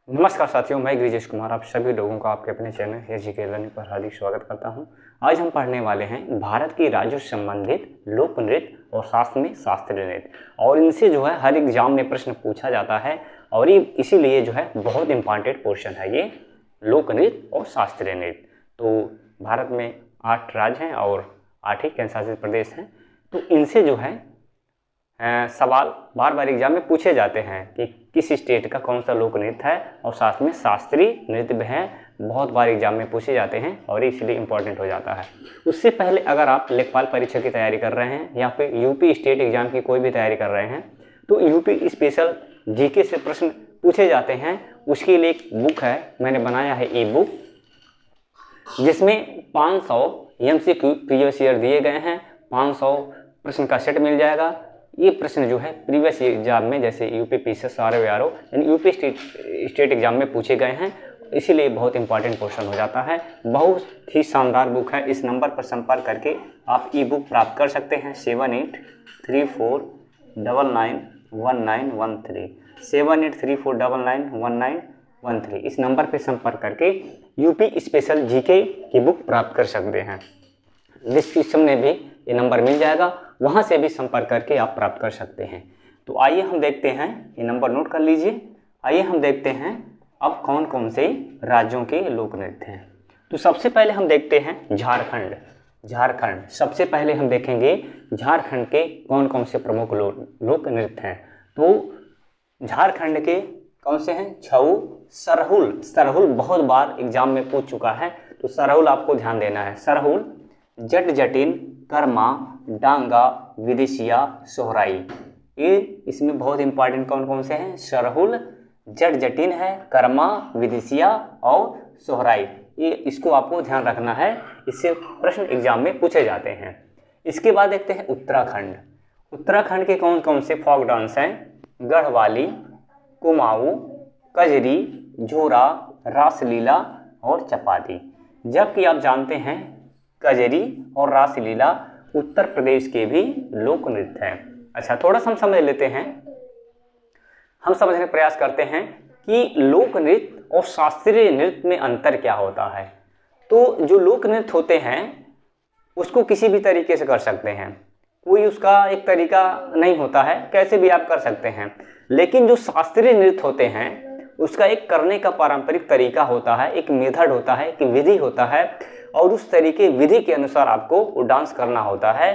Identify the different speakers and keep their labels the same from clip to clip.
Speaker 1: नमस्कार साथियों, मैं गिरिजेश कुमार आप सभी लोगों का आपके अपने चैनल एजीके लर्निंग पर हार्दिक स्वागत करता हूं। आज हम पढ़ने वाले हैं भारत की राज्यों से संबंधित लोक नृत्य और शास्त्र में शास्त्रीय नृत्य, और इनसे जो है हर एग्जाम में प्रश्न पूछा जाता है और ये इसीलिए जो है बहुत इंपॉर्टेंट पोर्शन है ये लोक नृत्य और शास्त्रीय नृत्य। तो भारत में 8 राज्य हैं और 8 ही केंद्र शासित प्रदेश हैं, तो इनसे जो है सवाल बार बार एग्जाम में पूछे जाते हैं कि किस स्टेट का कौन सा लोक नृत्य है, और साथ में शास्त्रीय नृत्य भी हैं, बहुत बार एग्जाम में पूछे जाते हैं और इसलिए इम्पोर्टेंट हो जाता है। उससे पहले अगर आप लेखपाल परीक्षा की तैयारी कर रहे हैं या फिर यूपी स्टेट एग्जाम की कोई भी तैयारी कर रहे हैं तो यूपी स्पेशल जीके से प्रश्न पूछे जाते हैं, उसके लिए एक बुक है, मैंने बनाया है ई बुक, जिसमें 500 MCQ प्रीवियस ईयर दिए गए हैं। 500 प्रश्न का सेट मिल जाएगा। ये प्रश्न जो है प्रीवियस एग्जाम में जैसे यूपी पीसीएस RO यानी यूपी स्टेट एग्जाम में पूछे गए हैं, इसीलिए बहुत इंपॉर्टेंट क्वेश्चन हो जाता है। बहुत ही शानदार बुक है। इस नंबर पर संपर्क करके आप ई बुक प्राप्त कर सकते हैं 7834991913 7834991913। इस नंबर पर संपर्क करके यूपी स्पेशल जीके की बुक प्राप्त कर सकते हैं। डिस्क्रिप्शन में भी ये नंबर मिल जाएगा, वहाँ से भी संपर्क करके आप प्राप्त कर सकते हैं। तो आइए हम देखते हैं, ये नंबर नोट कर लीजिए। आइए हम देखते हैं अब कौन कौन से राज्यों के लोक नृत्य हैं। तो सबसे पहले हम देखते हैं झारखंड। सबसे पहले हम देखेंगे झारखंड के कौन कौन से प्रमुख लोक नृत्य हैं। तो झारखंड के कौन से हैं? छऊ, सरहुल बहुत बार एग्जाम में पूछ चुका है, तो सरहुल आपको ध्यान देना है। सरहुल, जट जटिन, कर्मा, डांगा, विदेशिया, सोहराई, ये इसमें बहुत इंपॉर्टेंट कौन कौन से हैं? सरहुल, जट जटिन है, कर्मा, विदेशिया और सोहराई, ये इसको आपको ध्यान रखना है, इससे प्रश्न एग्जाम में पूछे जाते हैं। इसके बाद देखते हैं उत्तराखंड के कौन कौन से फोक डांस हैं? गढ़वाली, कुमाऊँ, कजरी, झोरा, रासलीला और चपाती। जबकि आप जानते हैं कजरी और रासलीला उत्तर प्रदेश के भी लोक नृत्य हैं। अच्छा, थोड़ा सा हम समझ लेते हैं, हम समझने का प्रयास करते हैं कि लोक नृत्य और शास्त्रीय नृत्य में अंतर क्या होता है। तो जो लोक नृत्य होते हैं उसको किसी भी तरीके से कर सकते हैं, कोई उसका एक तरीका नहीं होता है, कैसे भी आप कर सकते हैं। लेकिन जो शास्त्रीय नृत्य होते हैं उसका एक करने का पारंपरिक तरीका होता है, एक मेथड होता है, एक विधि होता है, और उस तरीके विधि के अनुसार आपको वो डांस करना होता है,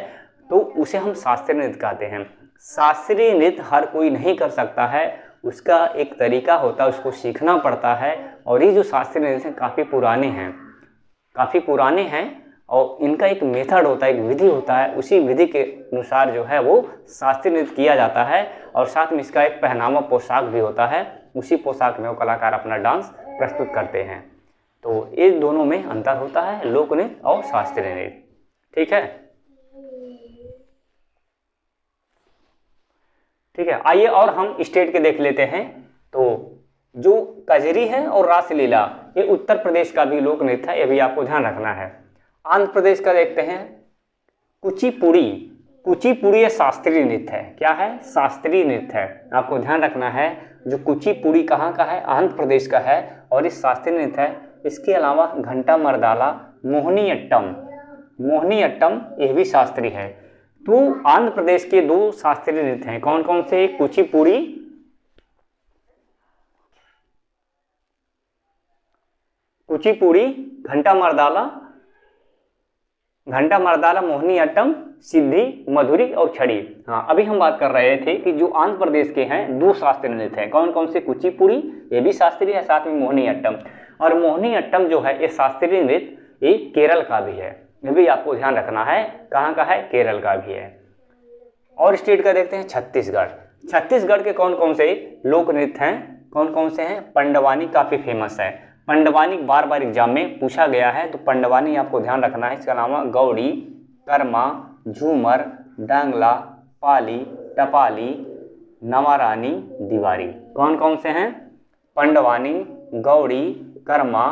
Speaker 1: तो उसे हम शास्त्रीय नृत्य कहते हैं। शास्त्रीय नृत्य हर कोई नहीं कर सकता है, उसका एक तरीका होता है, उसको सीखना पड़ता है। और ये जो शास्त्रीय नृत्य हैं काफ़ी पुराने हैं और इनका एक मेथड होता है, एक विधि होता है, उसी विधि के अनुसार जो है वो शास्त्रीय नृत्य किया जाता है। और साथ में इसका एक पहनावा पोशाक भी होता है, उसी पोशाक में वो कलाकार अपना डांस प्रस्तुत करते हैं। तो ये दोनों में अंतर होता है, लोक नृत्य और शास्त्रीय नृत्य। ठीक है, आइए और हम स्टेट के देख लेते हैं। तो जो कजरी है और रासलीला, ये उत्तर प्रदेश का भी लोक नृत्य है, ये भी आपको ध्यान रखना है। आंध्र प्रदेश का देखते हैं कुचिपुड़ी ये शास्त्रीय नृत्य है। क्या है? शास्त्रीय नृत्य है, आपको ध्यान रखना है। जो कुचिपुड़ी कहाँ का है? आंध्र प्रदेश का है और ये शास्त्रीय नृत्य है। इसके अलावा घंटा मर्दाला, मोहिनीअट्टम ये भी शास्त्रीय है। तो आंध्र प्रदेश के 2 शास्त्रीय नृत्य हैं, कौन कौन से? कुचिपुड़ी, घंटा मर्दाला, मोहिनीअट्टम, सिद्धि, मधुरी और छड़ी। हाँ, अभी हम बात कर रहे थे कि जो आंध्र प्रदेश के हैं 2 शास्त्रीय नृत्य हैं, कौन कौन से? कुचिपुड़ी ये भी शास्त्रीय है, साथ में मोहिनीअट्टम। और मोहिनीअट्टम जो है ये शास्त्रीय नृत्य, ये केरल का भी है, ये भी आपको ध्यान रखना है। कहाँ का है? केरल का भी है। और स्टेट का देखते हैं छत्तीसगढ़ के कौन कौन से लोक नृत्य हैं? कौन कौन से हैं? पंडवानी काफ़ी फेमस है, पंडवानी बार बार एग्जाम में पूछा गया है, तो पंडवानी आपको ध्यान रखना है। इसके अलावा गौड़ी, कर्मा, झूमर, डांगला, पाली, टपाली, नवारानी, दीवारी। कौन कौन से हैं? पंडवानी, गौड़ी, कर्मा,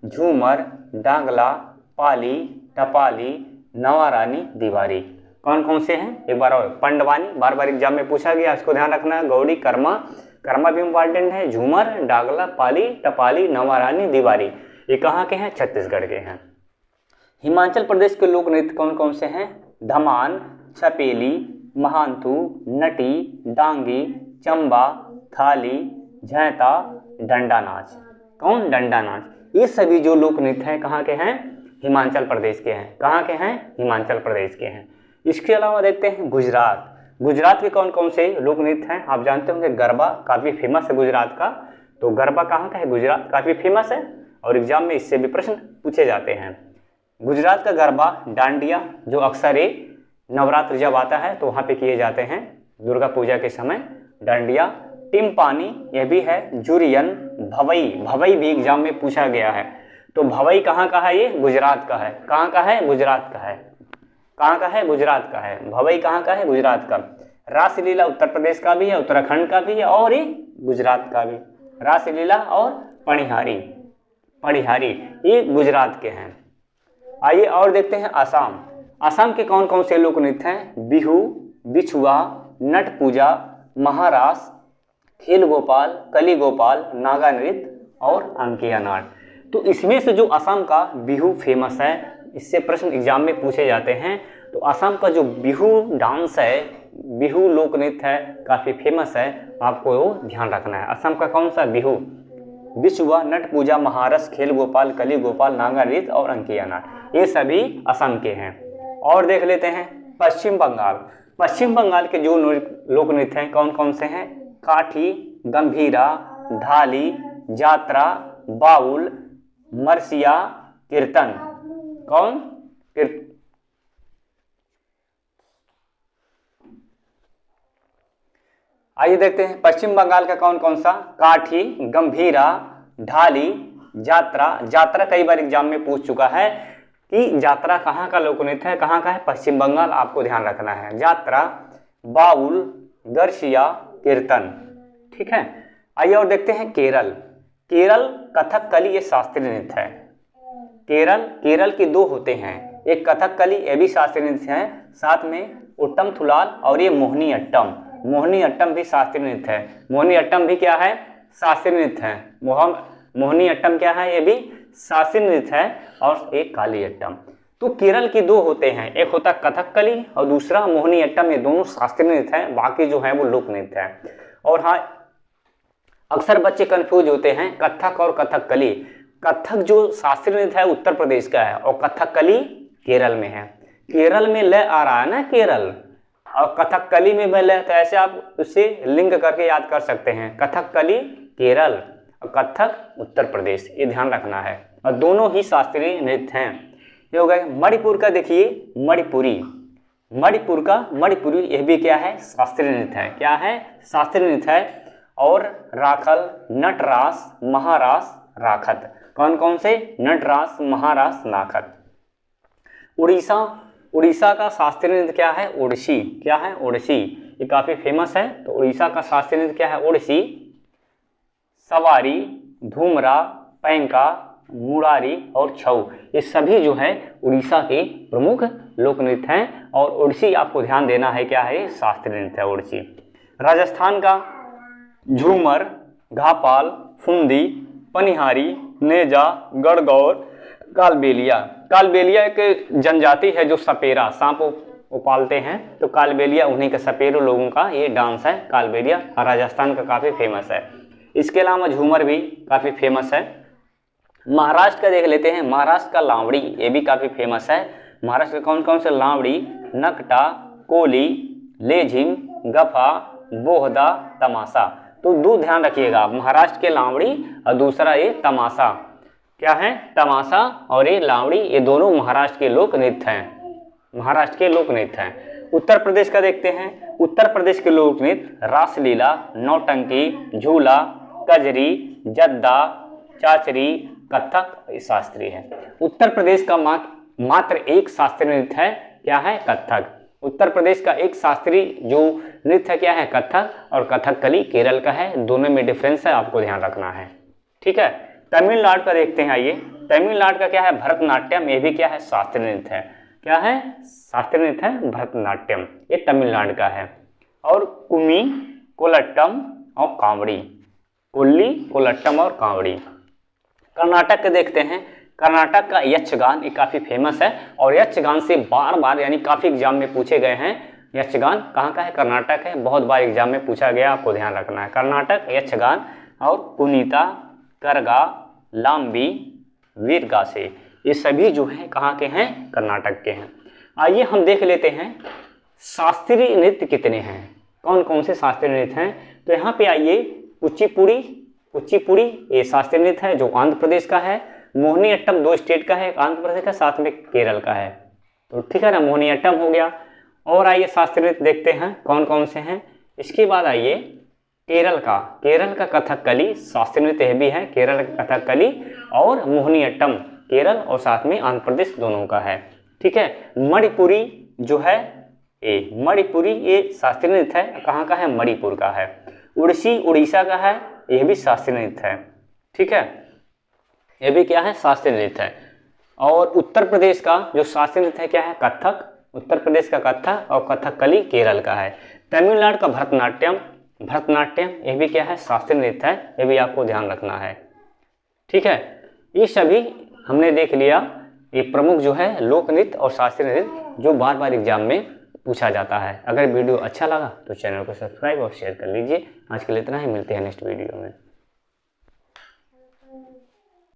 Speaker 1: झूमर, डांगला, पाली, टपाली, नवारानी, दीवारी। कौन कौन से हैं? एक बार और, पंडवानी बार बार एग्जाम में पूछा गया, इसको ध्यान रखना है। गौड़ी, कर्मा, कर्मा भी इम्पॉर्टेंट है, झूमर, डागला, पाली, टपाली, नवारानी, दीवारी, ये कहाँ के हैं? छत्तीसगढ़ के हैं। हिमाचल प्रदेश के लोक नृत्य कौन कौन से हैं? धमान, छपेली, महांतु, नटी, डांगी, चंबा, थाली, झैता, डंडा नाच। कौन? डंडा नाच। ये सभी जो लोक नृत्य हैं कहाँ के हैं? हिमाचल प्रदेश के हैं। कहाँ के हैं? हिमाचल प्रदेश के हैं। इसके अलावा देखते हैं गुजरात। गुजरात के कौन कौन से लोक नृत्य हैं? आप जानते होंगे गरबा काफ़ी फेमस है गुजरात का। तो गरबा कहाँ का है? गुजरात काफ़ी फेमस है और एग्जाम में इससे भी प्रश्न पूछे जाते हैं। गुजरात का गरबा, डांडिया, जो अक्सर ये नवरात्र जब आता है तो वहाँ पे किए जाते हैं दुर्गा पूजा के समय, डांडिया। टिम्पानी यह भी है। जुरियन, भवई, भवई भी एग्जाम में पूछा गया है। तो भवई कहाँ का है? ये गुजरात का है। कहाँ का है? गुजरात का है। कहाँ का है? गुजरात का है। भवई कहाँ का है? गुजरात का। रासलीला उत्तर प्रदेश का भी है, उत्तराखंड का भी है और ये गुजरात का भी। रासलीला और पणिहारी, पणिहारी ये गुजरात के हैं। आइए और देखते हैं असम। असम के कौन कौन से लोक नृत्य हैं? बिहू, बिछुआ, नट पूजा, महारास, खेल गोपाल, कली गोपाल, नागा नृत्य और अंकिया नाट। तो इसमें से जो असम का बिहू फेमस है, इससे प्रश्न एग्जाम में पूछे जाते हैं। तो असम का जो बिहू डांस है, बिहू लोक नृत्य है, काफ़ी फेमस है, आपको वो ध्यान रखना है। असम का कौन सा? बिहू, बिछुआ, नट पूजा, महारस, खेल गोपाल, कली गोपाल, नागा नृत्य और अंकिया नाट, ये सभी असम के हैं। और देख लेते हैं पश्चिम बंगाल। पश्चिम बंगाल के जो लोक नृत्य हैं कौन कौन से हैं? काठी, गंभीरा, ढाली, जात्रा, बाउल, मरसिया, कीर्तन। कौन? आइए देखते हैं पश्चिम बंगाल का कौन कौन सा? काठी, गंभीरा, ढाली, जात्रा। जात्रा कई बार एग्जाम में पूछ चुका है कि जात्रा कहाँ का लोक नृत्य है, कहाँ का है? पश्चिम बंगाल, आपको ध्यान रखना है। जात्रा, बाउल, गरसिया, कीर्तन। ठीक है। आइए और देखते हैं केरल। केरल कथकली ये शास्त्रीय नृत्य है। केरल के दो होते हैं, एक कथकली ये भी शास्त्रीय नृत्य है, साथ में उट्टम थुलाल और ये मोहिनी अट्टम। मोहिनी अट्टम भी शास्त्रीय नृत्य है। मोहिनी अट्टम भी क्या है? शास्त्रीय नृत्य है। मोहिनी अट्टम क्या है? ये भी शास्त्रीय नृत्य है। और एक काली अट्टम। तो केरल के दो होते हैं, एक होता है कथकली और दूसरा मोहिनी अट्टम। ये दोनों शास्त्रीय नृत्य है, बाकी जो है वो लोक नृत्य है। और हाँ, अक्सर बच्चे कंफ्यूज होते हैं कथक और कथकली। कथक जो शास्त्रीय नृत्य है उत्तर प्रदेश का है और कथकली केरल में है। केरल में लय आ रहा है ना, केरल, और कथकली में मैं लय, तो ऐसे आप उससे लिंक करके याद कर सकते हैं। कथकली केरल और कथक उत्तर प्रदेश, ये ध्यान रखना है। और दोनों ही शास्त्रीय नृत्य हैं। ये हो गए। मणिपुर का देखिए, मणिपुरी। मणिपुरी यह भी क्या है? शास्त्रीय नृत्य है। क्या है? शास्त्रीय नृत्य है। और राखल, नटरास, महारास, राखत। कौन कौन से? नटरास, महारास, नाखत। उड़ीसा का शास्त्रीय नृत्य क्या है? ओडिसी। क्या है? ओडिसी। ये काफ़ी फेमस है। तो उड़ीसा का शास्त्रीय नृत्य क्या है? ओडिसी। सवारी, धूमरा, पैंका, मुरारी और छऊ, ये सभी जो है उड़ीसा के प्रमुख लोक नृत्य हैं। और ओडिसी आपको ध्यान देना है, क्या है? शास्त्रीय नृत्य है ओडिसी। राजस्थान का झूमर, घापाल, फुंदी, पनिहारी, नेजा, गणगौर, कालबेलिया। कालबेलिया एक जनजाति है जो सपेरा, सांप वो पालते हैं, तो कालबेलिया उन्हीं के सपेरों लोगों का ये डांस है कालबेलिया, और राजस्थान का काफ़ी फेमस है। इसके अलावा झूमर भी काफ़ी फेमस है। महाराष्ट्र का देख लेते हैं। महाराष्ट्र का लावड़ी, ये भी काफ़ी फेमस है। महाराष्ट्र के कौन कौन से? लावड़ी, नकटा, कोली, लेझिम, गफा, बोहदा, तमाशा। तो दो ध्यान रखिएगा, महाराष्ट्र के लावड़ी और दूसरा ये तमाशा। क्या है? तमाशा और ये लावड़ी, ये दोनों महाराष्ट्र के लोक नृत्य हैं। महाराष्ट्र के लोक नृत्य हैं। उत्तर प्रदेश का देखते हैं। उत्तर प्रदेश के लोक नृत्य रासलीला, नौटंकी, झूला, कजरी, जद्दा, चाचरी, कथक शास्त्रीय है। उत्तर प्रदेश का मात्र एक शास्त्रीय नृत्य है। क्या है? कथक। उत्तर प्रदेश का एक शास्त्रीय जो नृत्य क्या है? कथक। और कथकली केरल का है। दोनों में डिफरेंस है, आपको ध्यान रखना है। ठीक है। तमिलनाडु का देखते हैं। आइए, तमिलनाडु का क्या है? भरतनाट्यम। ये भी क्या है? शास्त्रीय नृत्य है। क्या है? शास्त्रीय नृत्य है भरतनाट्यम, ये तमिलनाडु का है। और कुमी, कोलट्टम, और कांवड़ी, कुल्ली, कुलट्टम और कांवड़ी। कर्नाटक के देखते हैं, कर्नाटक का यक्षगान ये काफ़ी फेमस है और यक्षगान से बार बार यानी काफ़ी एग्जाम में पूछे गए हैं। यक्षगान कहाँ का है? कर्नाटक है, बहुत बार एग्जाम में पूछा गया, आपको ध्यान रखना है। कर्नाटक यक्षगान और कुनीता, करगा, लाम्बी, वीरगासे, ये सभी जो हैं कहाँ के हैं? कर्नाटक के हैं। आइए हम देख लेते हैं शास्त्रीय नृत्य कितने हैं, कौन कौन से शास्त्रीय नृत्य हैं। तो यहाँ पे आइए, कुचिपुड़ी, कुचिपुड़ी ये शास्त्रीय नृत्य है जो आंध्र प्रदेश का है। मोहिनीअट्टम 2 स्टेट का है, एक आंध्र प्रदेश का, साथ में केरल का है। तो ठीक है ना, मोहिनीअट्टम हो गया। और आइए शास्त्रीय नृत्य देखते हैं कौन कौन से हैं। इसके बाद आइए केरल का, केरल का कथकली शास्त्रीय नृत्य भी है, केरल का कथकली और मोहिनीअट्टम, केरल और साथ में आंध्र प्रदेश दोनों का है। ठीक है, मणिपुरी जो है ये मणिपुरी ये शास्त्रीय नृत्य है, कहाँ का है? मणिपुर का है। उड़ीसी उड़ीसा का है, यह भी शास्त्रीय नृत्य है। ठीक है, यह भी क्या है? शास्त्रीय नृत्य है। और उत्तर प्रदेश का जो शास्त्रीय नृत्य है क्या है? कथक, उत्तर प्रदेश का कथक, और कथकली केरल का है। तमिलनाडु का भरतनाट्यम, भरतनाट्यम यह भी क्या है? शास्त्रीय नृत्य है, यह भी आपको ध्यान रखना है। ठीक है, ये सभी हमने देख लिया, ये प्रमुख जो है लोक नृत्य और शास्त्रीय नृत्य जो बार बार एग्जाम में पूछा जाता है। अगर वीडियो अच्छा लगा तो चैनल को सब्सक्राइब और शेयर कर लीजिए। आज के लिए इतना ही, मिलते हैं नेक्स्ट वीडियो में।